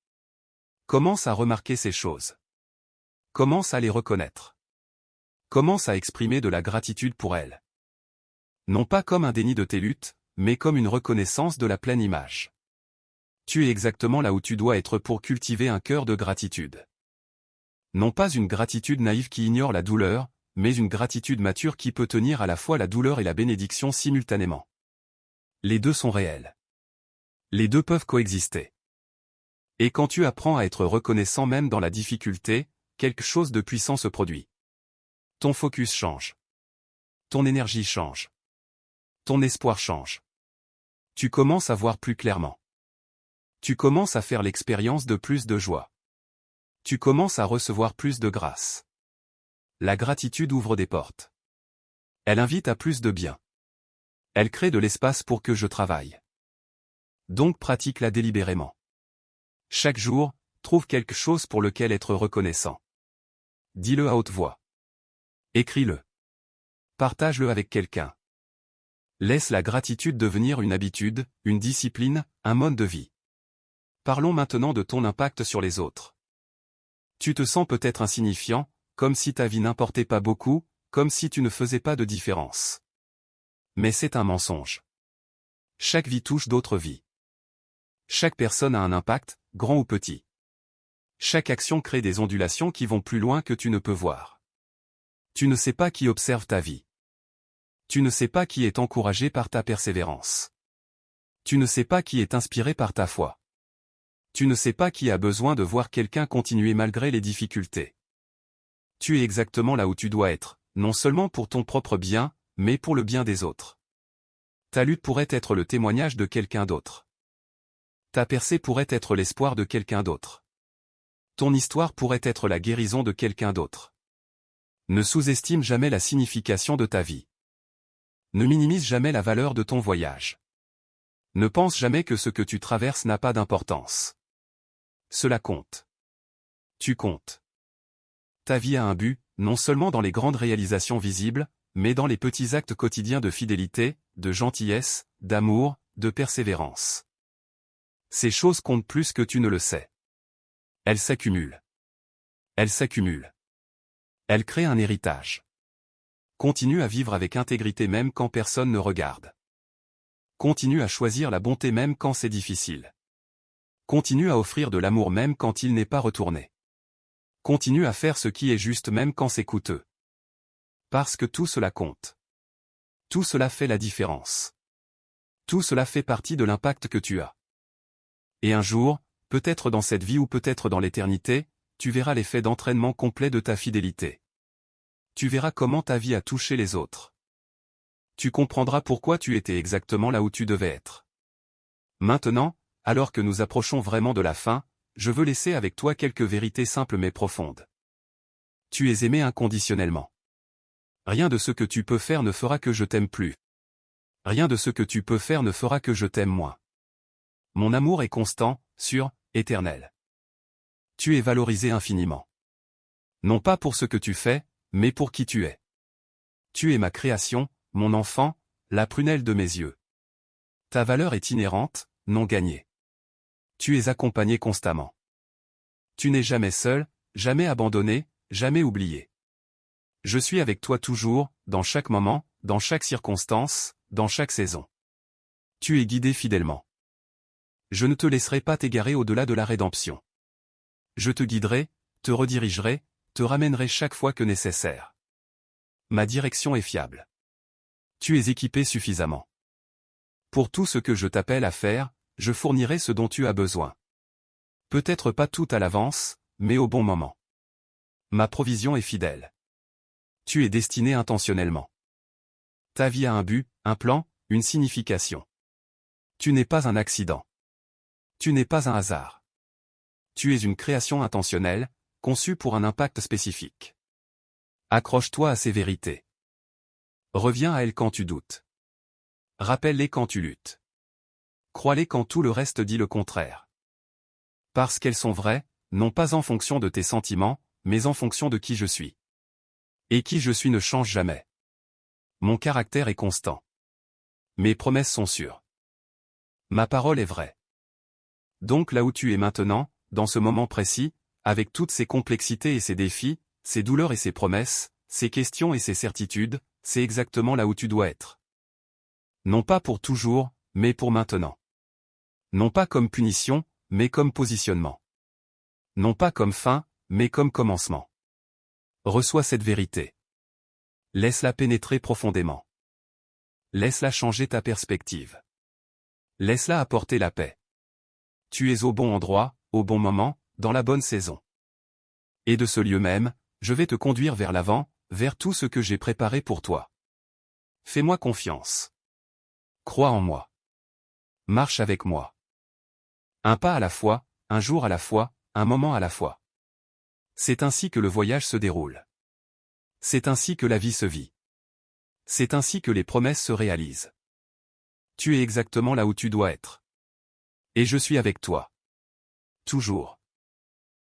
Commence à remarquer ces choses. Commence à les reconnaître. Commence à exprimer de la gratitude pour elles. Non pas comme un déni de tes luttes, mais comme une reconnaissance de la pleine image. Tu es exactement là où tu dois être pour cultiver un cœur de gratitude. Non pas une gratitude naïve qui ignore la douleur, mais une gratitude mature qui peut tenir à la fois la douleur et la bénédiction simultanément. Les deux sont réels. Les deux peuvent coexister. Et quand tu apprends à être reconnaissant même dans la difficulté, quelque chose de puissant se produit. Ton focus change. Ton énergie change. Ton espoir change. Tu commences à voir plus clairement. Tu commences à faire l'expérience de plus de joie. Tu commences à recevoir plus de grâce. La gratitude ouvre des portes. Elle invite à plus de bien. Elle crée de l'espace pour que je travaille. Donc pratique-la délibérément. Chaque jour, trouve quelque chose pour lequel être reconnaissant. Dis-le à haute voix. Écris-le. Partage-le avec quelqu'un. Laisse la gratitude devenir une habitude, une discipline, un mode de vie. Parlons maintenant de ton impact sur les autres. Tu te sens peut-être insignifiant, comme si ta vie n'importait pas beaucoup, comme si tu ne faisais pas de différence. Mais c'est un mensonge. Chaque vie touche d'autres vies. Chaque personne a un impact, grand ou petit. Chaque action crée des ondulations qui vont plus loin que tu ne peux voir. Tu ne sais pas qui observe ta vie. Tu ne sais pas qui est encouragé par ta persévérance. Tu ne sais pas qui est inspiré par ta foi. Tu ne sais pas qui a besoin de voir quelqu'un continuer malgré les difficultés. Tu es exactement là où tu dois être, non seulement pour ton propre bien, mais pour le bien des autres. Ta lutte pourrait être le témoignage de quelqu'un d'autre. Ta percée pourrait être l'espoir de quelqu'un d'autre. Ton histoire pourrait être la guérison de quelqu'un d'autre. Ne sous-estime jamais la signification de ta vie. Ne minimise jamais la valeur de ton voyage. Ne pense jamais que ce que tu traverses n'a pas d'importance. Cela compte. Tu comptes. Ta vie a un but, non seulement dans les grandes réalisations visibles, mais dans les petits actes quotidiens de fidélité, de gentillesse, d'amour, de persévérance. Ces choses comptent plus que tu ne le sais. Elles s'accumulent. Elles s'accumulent. Elles créent un héritage. Continue à vivre avec intégrité même quand personne ne regarde. Continue à choisir la bonté même quand c'est difficile. Continue à offrir de l'amour même quand il n'est pas retourné. Continue à faire ce qui est juste même quand c'est coûteux. Parce que tout cela compte. Tout cela fait la différence. Tout cela fait partie de l'impact que tu as. Et un jour, peut-être dans cette vie ou peut-être dans l'éternité, tu verras l'effet d'entraînement complet de ta fidélité. Tu verras comment ta vie a touché les autres. Tu comprendras pourquoi tu étais exactement là où tu devais être. Maintenant, alors que nous approchons vraiment de la fin, je veux laisser avec toi quelques vérités simples mais profondes. Tu es aimé inconditionnellement. Rien de ce que tu peux faire ne fera que je t'aime plus. Rien de ce que tu peux faire ne fera que je t'aime moins. Mon amour est constant, sûr, éternel. Tu es valorisé infiniment. Non pas pour ce que tu fais, mais pour qui tu es. Tu es ma création, mon enfant, la prunelle de mes yeux. Ta valeur est inhérente, non gagnée. Tu es accompagné constamment. Tu n'es jamais seul, jamais abandonné, jamais oublié. Je suis avec toi toujours, dans chaque moment, dans chaque circonstance, dans chaque saison. Tu es guidé fidèlement. Je ne te laisserai pas t'égarer au-delà de la rédemption. Je te guiderai, te redirigerai, te ramènerai chaque fois que nécessaire. Ma direction est fiable. Tu es équipé suffisamment. Pour tout ce que je t'appelle à faire, je fournirai ce dont tu as besoin. Peut-être pas tout à l'avance, mais au bon moment. Ma provision est fidèle. Tu es destiné intentionnellement. Ta vie a un but, un plan, une signification. Tu n'es pas un accident. Tu n'es pas un hasard. Tu es une création intentionnelle, conçue pour un impact spécifique. Accroche-toi à ces vérités. Reviens à elles quand tu doutes. Rappelle-les quand tu luttes. Crois-les quand tout le reste dit le contraire. Parce qu'elles sont vraies, non pas en fonction de tes sentiments, mais en fonction de qui je suis. Et qui je suis ne change jamais. Mon caractère est constant. Mes promesses sont sûres. Ma parole est vraie. Donc là où tu es maintenant, dans ce moment précis, avec toutes ces complexités et ces défis, ces douleurs et ces promesses, ces questions et ces certitudes, c'est exactement là où tu dois être. Non pas pour toujours, mais pour maintenant. Non pas comme punition, mais comme positionnement. Non pas comme fin, mais comme commencement. Reçois cette vérité. Laisse-la pénétrer profondément. Laisse-la changer ta perspective. Laisse-la apporter la paix. Tu es au bon endroit, au bon moment, dans la bonne saison. Et de ce lieu même, je vais te conduire vers l'avant, vers tout ce que j'ai préparé pour toi. Fais-moi confiance. Crois en moi. Marche avec moi. Un pas à la fois, un jour à la fois, un moment à la fois. C'est ainsi que le voyage se déroule. C'est ainsi que la vie se vit. C'est ainsi que les promesses se réalisent. Tu es exactement là où tu dois être. Et je suis avec toi. Toujours.